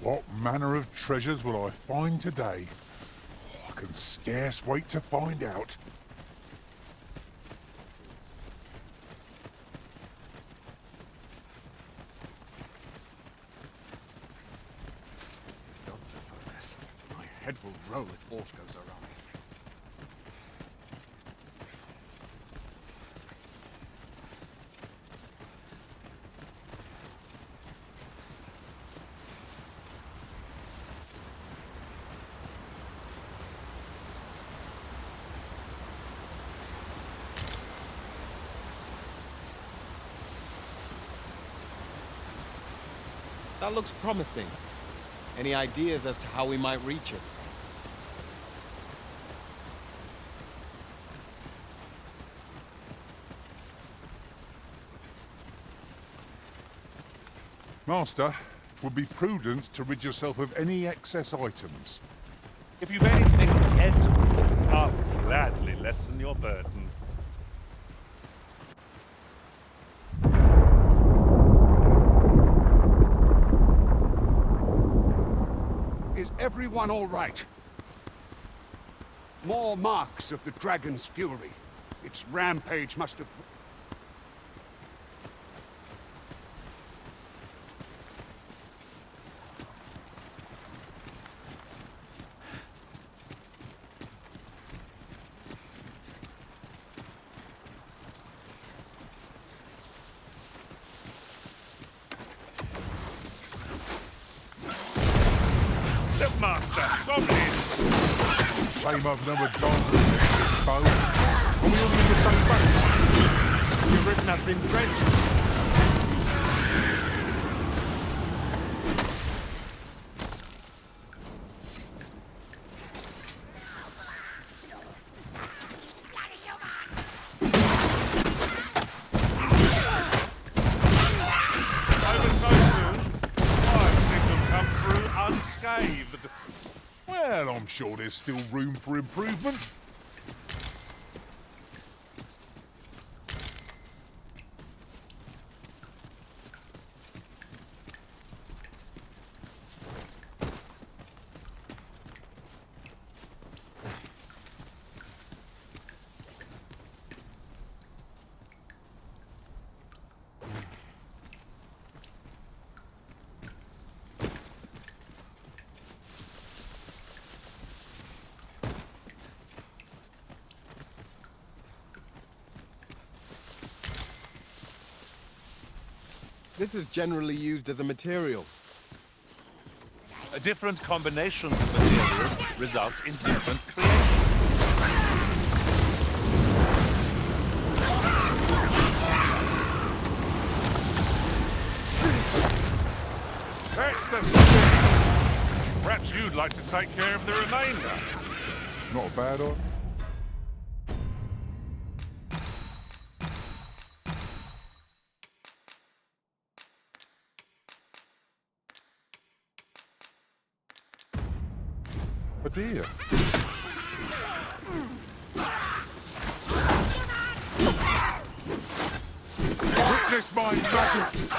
What manner of treasures will I find today? I can scarce wait to find out. My head will roll if aught goes awry. That looks promising. Any ideas as to how we might reach it? Master, it would be prudent to rid yourself of any excess items. If you've anything ahead, I'll gladly lessen your burden. Is everyone all right? More marks of the dragon's fury. Its rampage must have... Master, goblins! Shame I've never gone with this bow. Are we all in the same boat? Your written have been drenched. Over so soon, I've seen them come through unscathed. Well, I'm sure there's still room for improvement. This is generally used as a material. Different combinations of materials result in different creations. That's the stick. Perhaps you'd like to take care of the remainder. Not a bad idea. Oh dear. Witness my magic!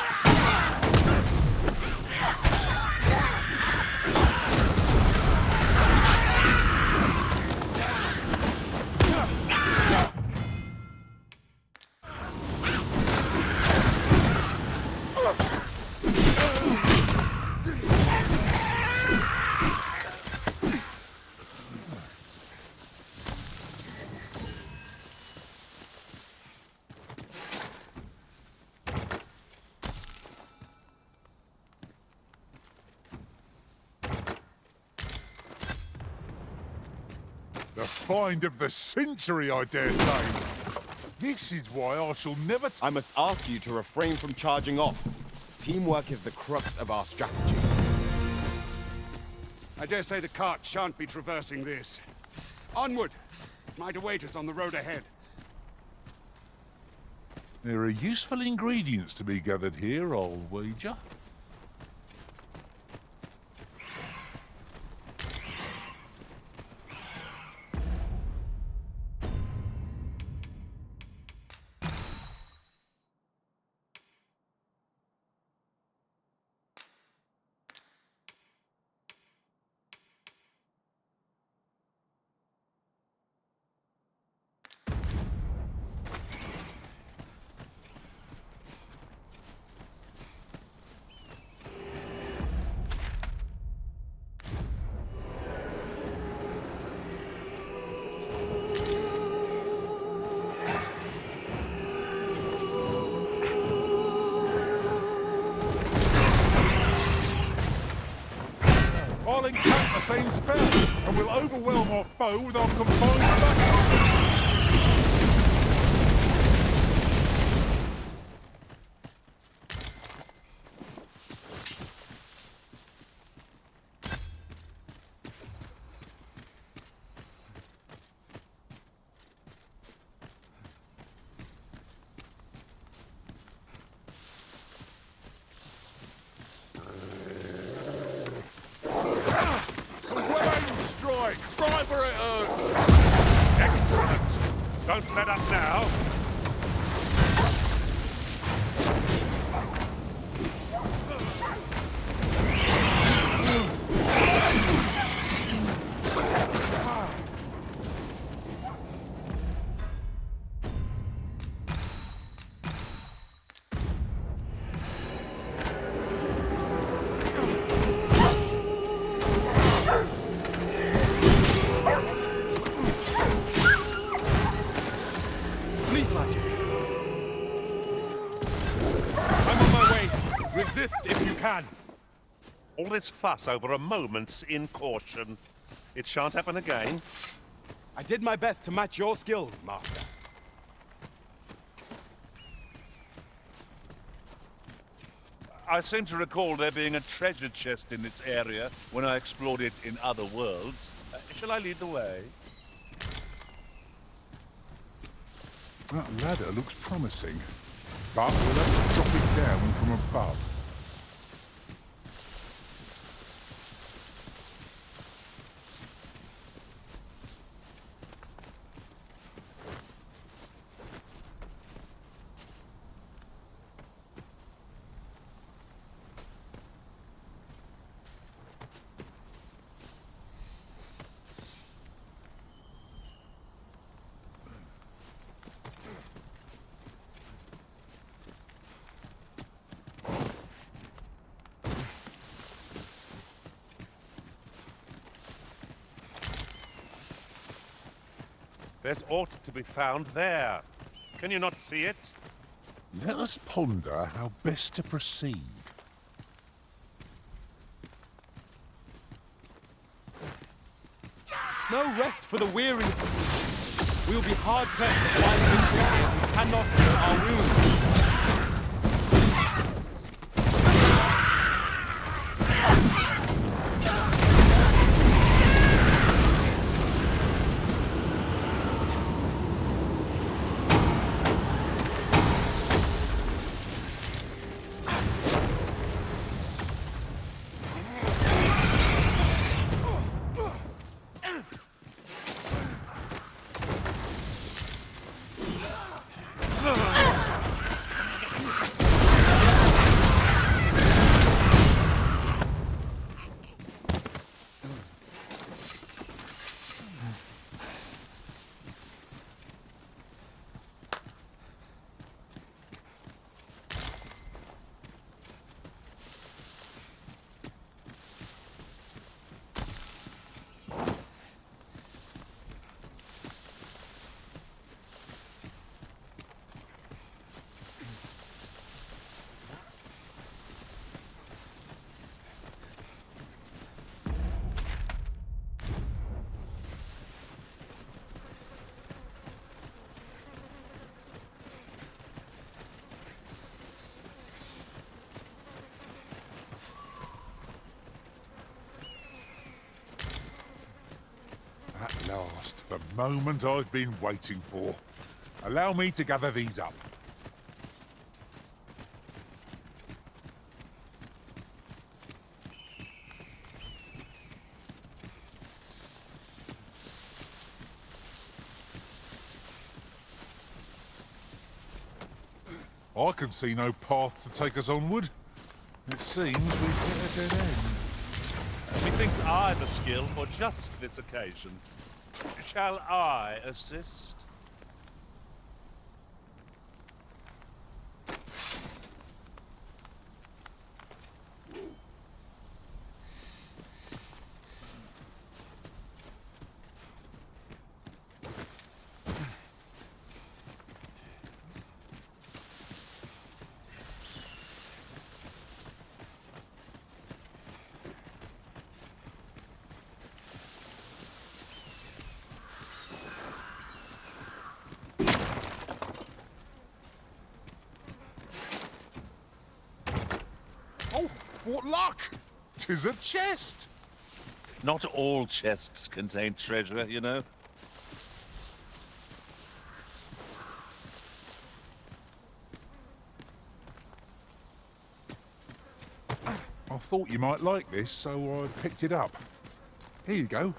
The find of the century, I dare say. This is why I shall never... I must ask you to refrain from charging off. Teamwork is the crux of our strategy. I dare say the cart shan't be traversing this. Onward! It might await us on the road ahead. There are useful ingredients to be gathered here, I'll wager. I'll encamp the same spell, and we'll overwhelm our foe with our combined battles. Strike! Right where it hurts! Excellent. Don't let up now. Resist if you can. All this fuss over a moment's incaution. It shan't happen again. I did my best to match your skill, Master. I seem to recall there being a treasure chest in this area when I explored it in other worlds. Shall I lead the way? That ladder looks promising, but we'll have to drop it down from above. There's aught to be found there. Can you not see it? Let us ponder how best to proceed. No rest for the weary. We'll be hard-pressed to find victory if we cannot heal our wounds. At last, the moment I've been waiting for. Allow me to gather these up. I can see no path to take us onward. It seems we've hit a dead end. Methinks I've a skill for just this occasion. Shall I assist? What luck! 'Tis a chest! Not all chests contain treasure, you know. I thought you might like this, so I picked it up. Here you go.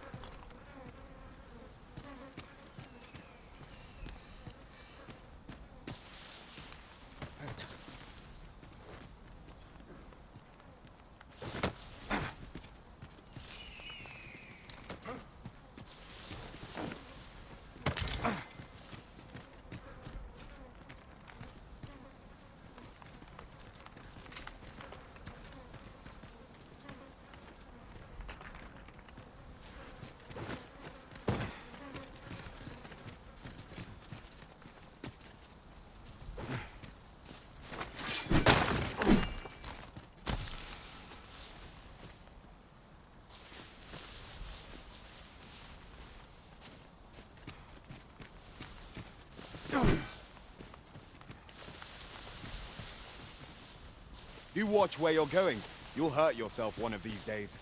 You watch where you're going. You'll hurt yourself one of these days.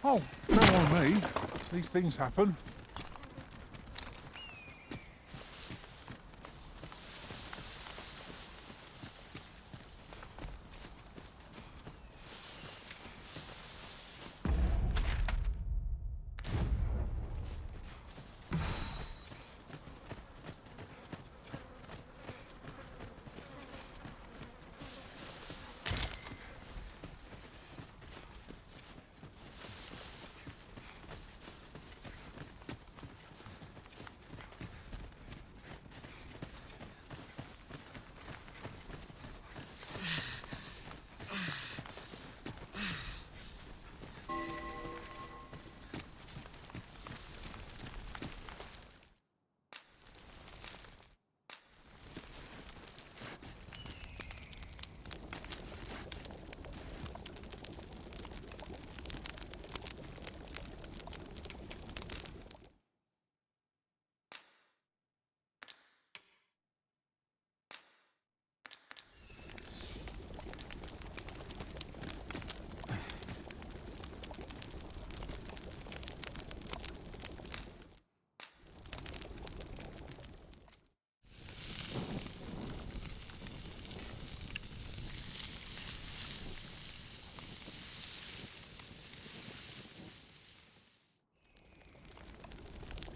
Oh, don't on me. These things happen.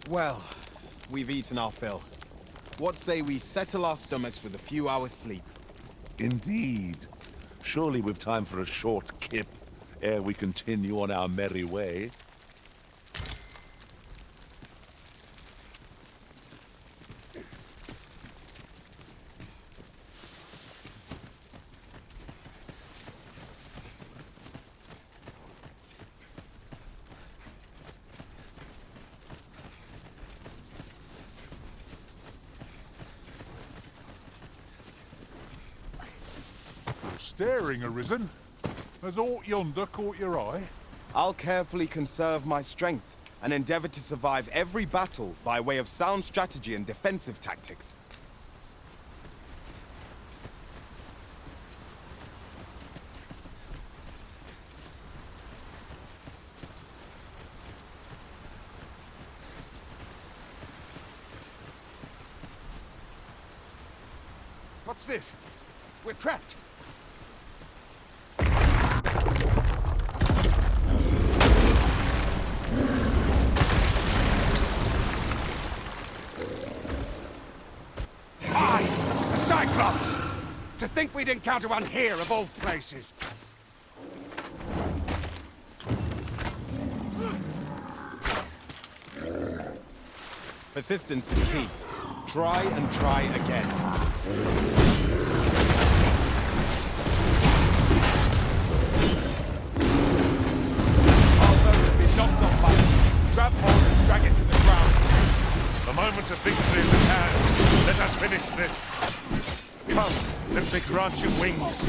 Well, we've eaten our fill. What say we settle our stomachs with a few hours' sleep? Indeed. Surely we've time for a short kip ere we continue on our merry way. Staring arisen. Has aught yonder caught your eye? I'll carefully conserve my strength and endeavor to survive every battle by way of sound strategy and defensive tactics. What's this? We're trapped. A Cyclops! To think we'd encounter one here of all places. Persistence is key. Try and try again. Our boat has been knocked off balance. Grab hold and drag it to the ground. The moment of victory is at hand. Let us finish this. Come, let me grant you wings.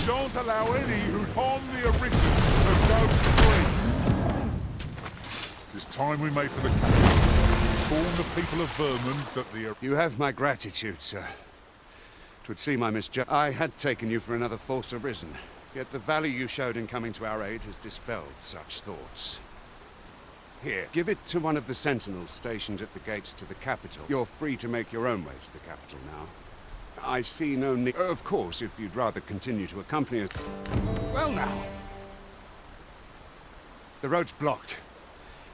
shan't allow any who'd harm the Arisen to go free. It's time we made for the capital. Inform the people of Vermund that the... You have my gratitude, sir. 'Twould seem I misjudged. I had taken you for another false Arisen, yet the value you showed in coming to our aid has dispelled such thoughts. Here, give it to one of the sentinels stationed at the gates to the capital. You're free to make your own way to the capital now. I see no need... Of course, if you'd rather continue to accompany us... Well now! The road's blocked.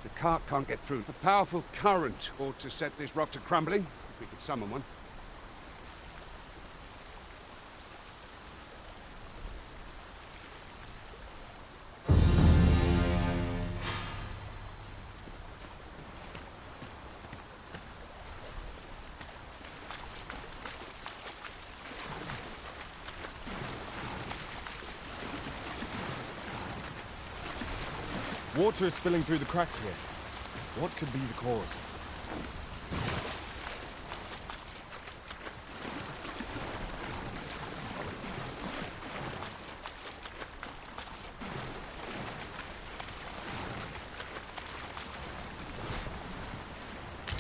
The cart can't get through. A powerful current ought to set this rock to crumbling, if we could summon one. Water is spilling through the cracks here. What could be the cause?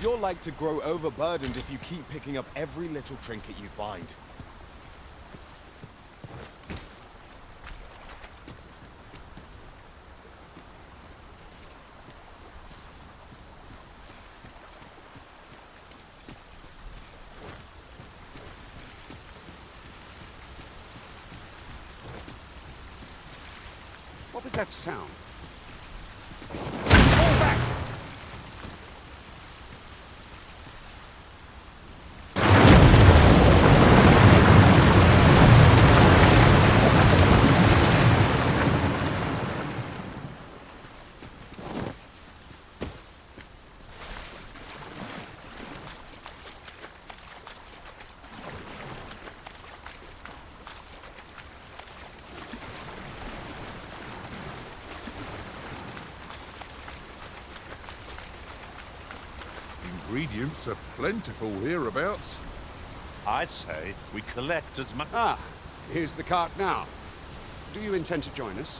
You're like to grow overburdened if you keep picking up every little trinket you find. What was that sound? Fall back! Ingredients are plentiful hereabouts. I say we collect as much... Ah, here's the cart now. Do you intend to join us?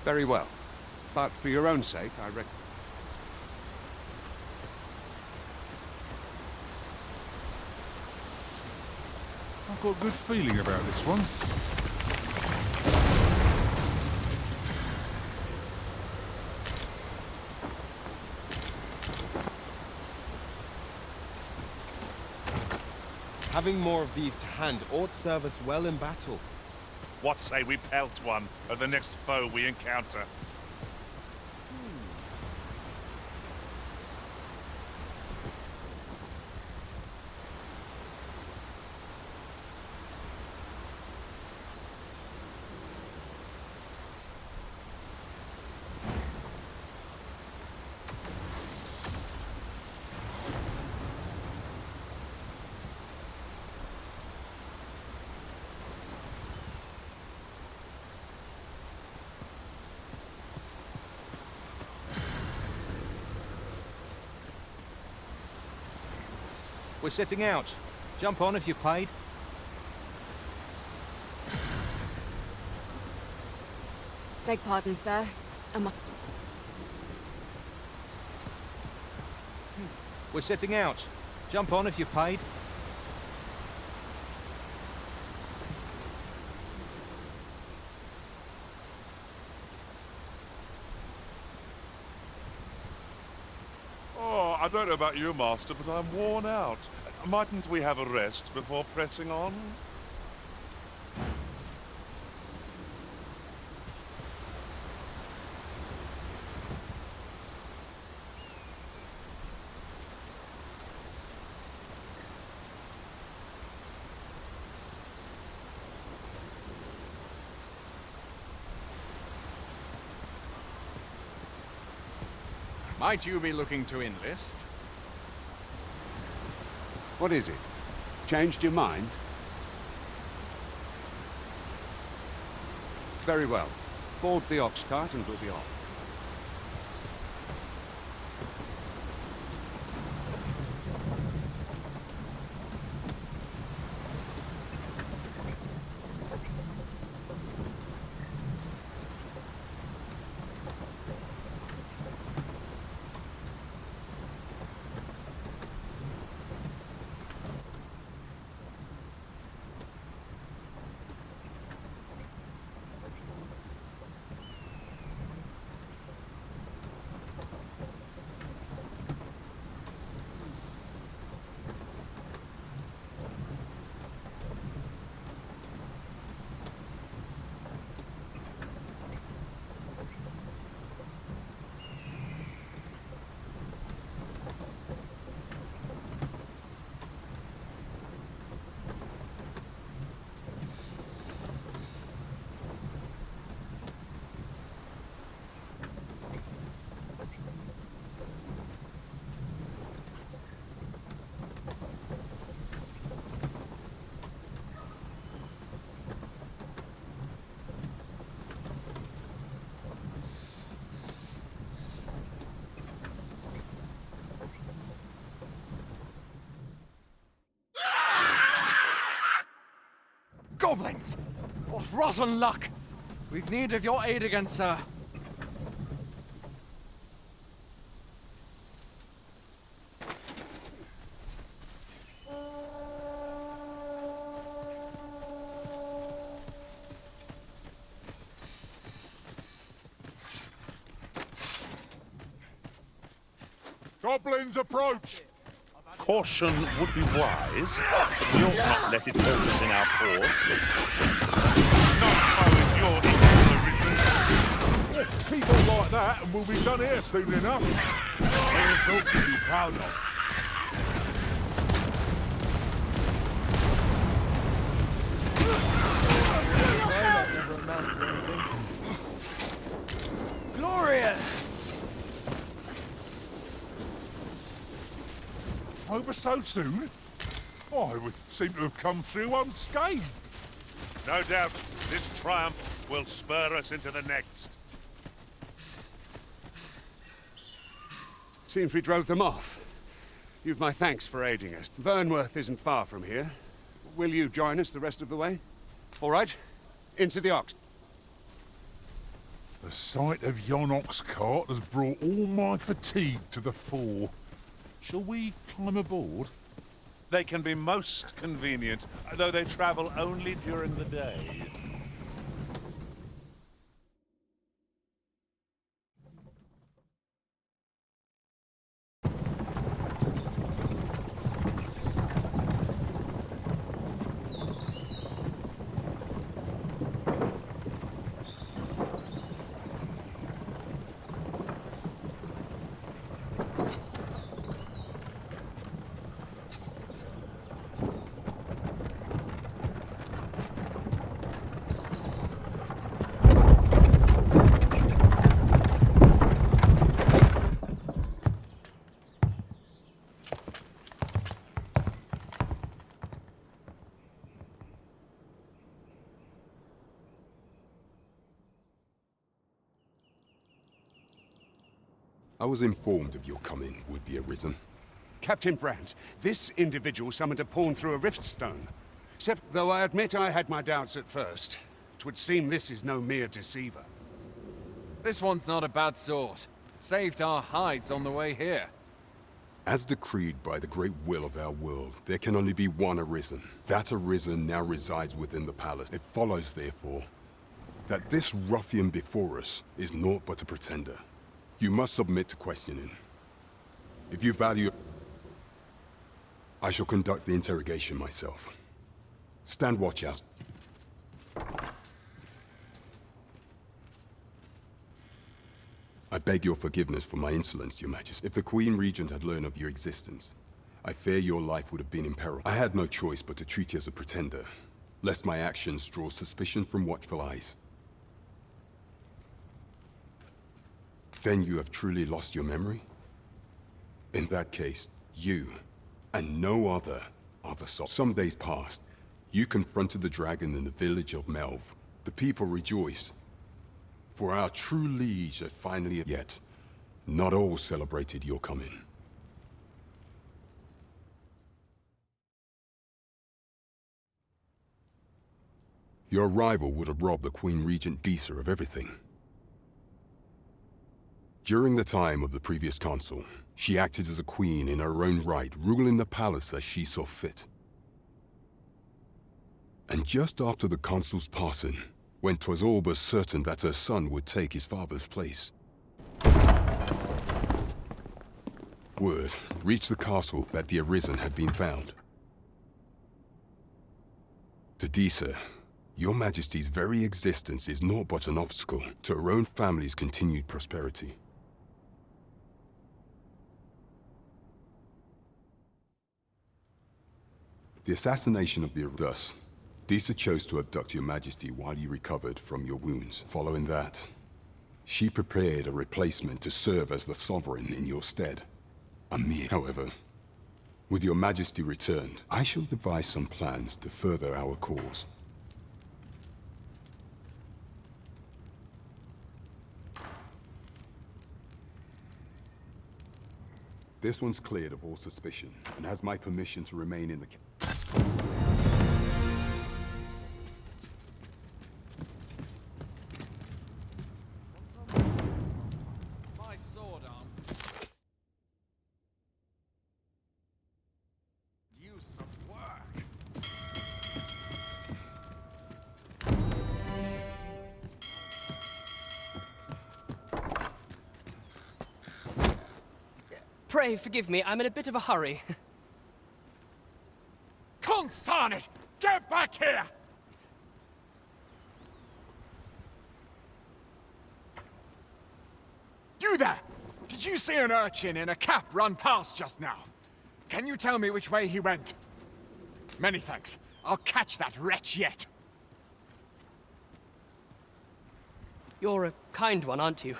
Very well. But for your own sake, I reckon... I've got a good feeling about this one. Having more of these to hand ought serve us well in battle. What say we pelt one of the next foe we encounter? We're setting out. Jump on if you're paid. Beg pardon, sir. Am I... We're setting out. Jump on if you're paid. Oh, I don't know about you, Master, but I'm worn out. Mightn't we have a rest before pressing on? Might you be looking to enlist? What is it? Changed your mind? Very well. Board the ox cart and we'll be off. Goblins! What rotten luck! We've need of your aid again, sir. Goblins approach! Caution would be wise, but we ought not let it hold us in our course. Not following your ignorant. People like that and we'll be done here soon enough. There's something to be proud of. Never amount to anything. Glorious! Over so soon? Oh, I would seem to have come through unscathed. No doubt, this triumph will spur us into the next. Seems we drove them off. You've my thanks for aiding us. Vernworth isn't far from here. Will you join us the rest of the way? All right. Into the ox. The sight of yon ox cart has brought all my fatigue to the fore. Shall we climb aboard? They can be most convenient, though they travel only during the day. I was informed of your coming would be arisen. Captain Brandt, this individual summoned a pawn through a rift stone. Except, though I admit I had my doubts at first, 'twould seem this is no mere deceiver. This one's not a bad sort. Saved our hides on the way here. As decreed by the great will of our world, there can only be one arisen. That arisen now resides within the palace. It follows, therefore, that this ruffian before us is naught but a pretender. You must submit to questioning. If you value... I shall conduct the interrogation myself. Stand watch out. I beg your forgiveness for my insolence, Your Majesty. If the Queen Regent had learned of your existence, I fear your life would have been in peril. I had no choice but to treat you as a pretender, lest my actions draw suspicion from watchful eyes. Then you have truly lost your memory? In that case, you, and no other, are the soul. Some days passed. You confronted the dragon in the village of Melv. The people rejoiced, for our true liege had finally... Yet, not all celebrated your coming. Your arrival would have robbed the Queen Regent Disa of everything. During the time of the previous consul, she acted as a queen in her own right, ruling the palace as she saw fit. And just after the consul's passing, when 'twas all but certain that her son would take his father's place, word reached the castle that the Arisen had been found. To Disa, your Majesty's very existence is naught but an obstacle to her own family's continued prosperity. The assassination of the... Thus, Disa chose to abduct your Majesty while you recovered from your wounds. Following that, she prepared a replacement to serve as the sovereign in your stead. Amir, however, with your Majesty returned, I shall devise some plans to further our cause. This one's cleared of all suspicion, and has my permission to remain in the... Pray forgive me, I'm in a bit of a hurry. Consign it! Get back here! You there! Did you see an urchin in a cap run past just now? Can you tell me which way he went? Many thanks. I'll catch that wretch yet. You're a kind one, aren't you?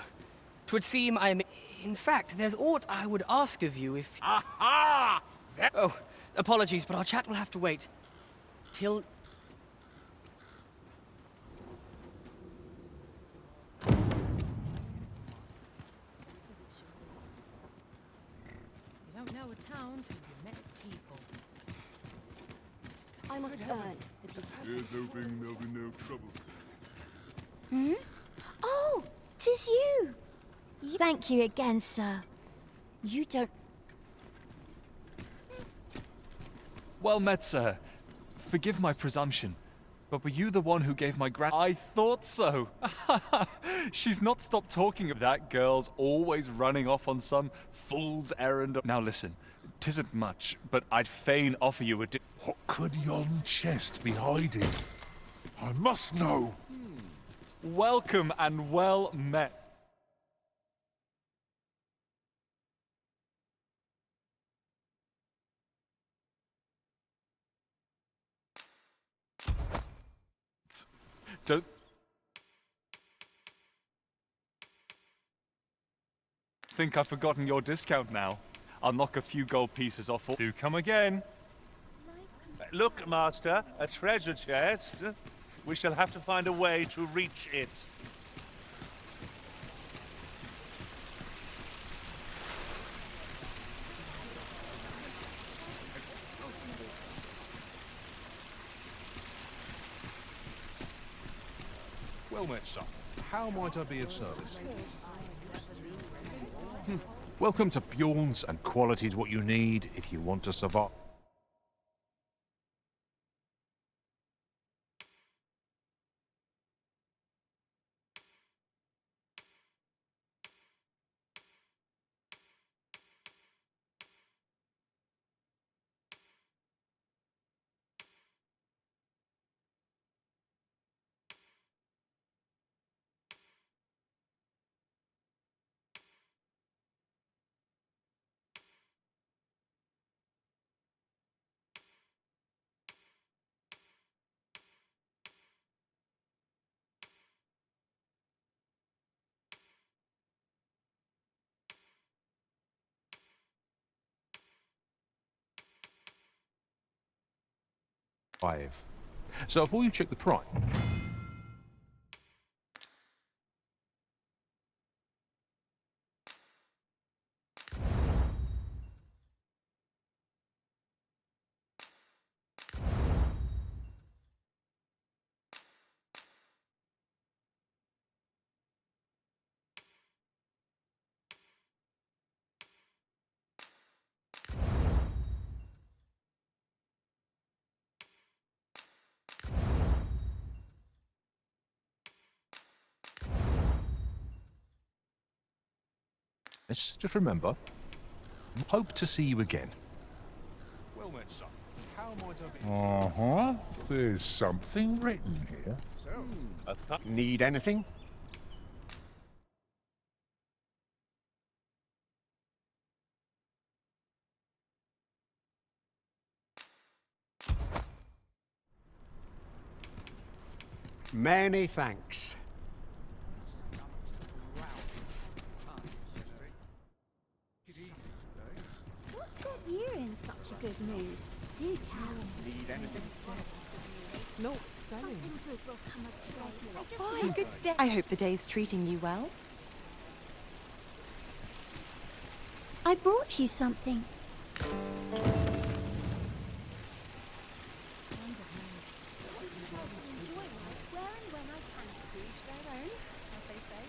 'Twould seem I'm... In fact, there's aught I would ask of you if... Aha! Oh, apologies, but our chat will have to wait. Till... You don't know a town till you met its people. I must burn the beast. Here's hoping there'll be no trouble. Hmm? Oh, 'tis you! Thank you again, sir. You don't... Well met, sir. Forgive my presumption, but were you the one who gave my I thought so! She's not stopped talking of that girl's always running off on some fool's errand. Now listen, 'tisn't much, but I'd fain offer you a What could yon chest be hiding? I must know! Welcome and well met. Don't... think I've forgotten your discount now. I'll knock a few gold pieces off. Do come again. Look, Master, a treasure chest. We shall have to find a way to reach it. Well met, sir. How might I be of service? Welcome to Bjorn's, and quality's what you need if you want to survive. So before you check the price... Just remember, hope to see you again. Well met, sir. How might I be... Uh-huh. There's something written here. Need anything? Many thanks. What's got you in such a good mood? Do tell. Need anything? Not selling. Something good will come up today. I just Oh, good day. I hope the day's treating you well. I brought you something. Where and when I can, to each their own, as they say.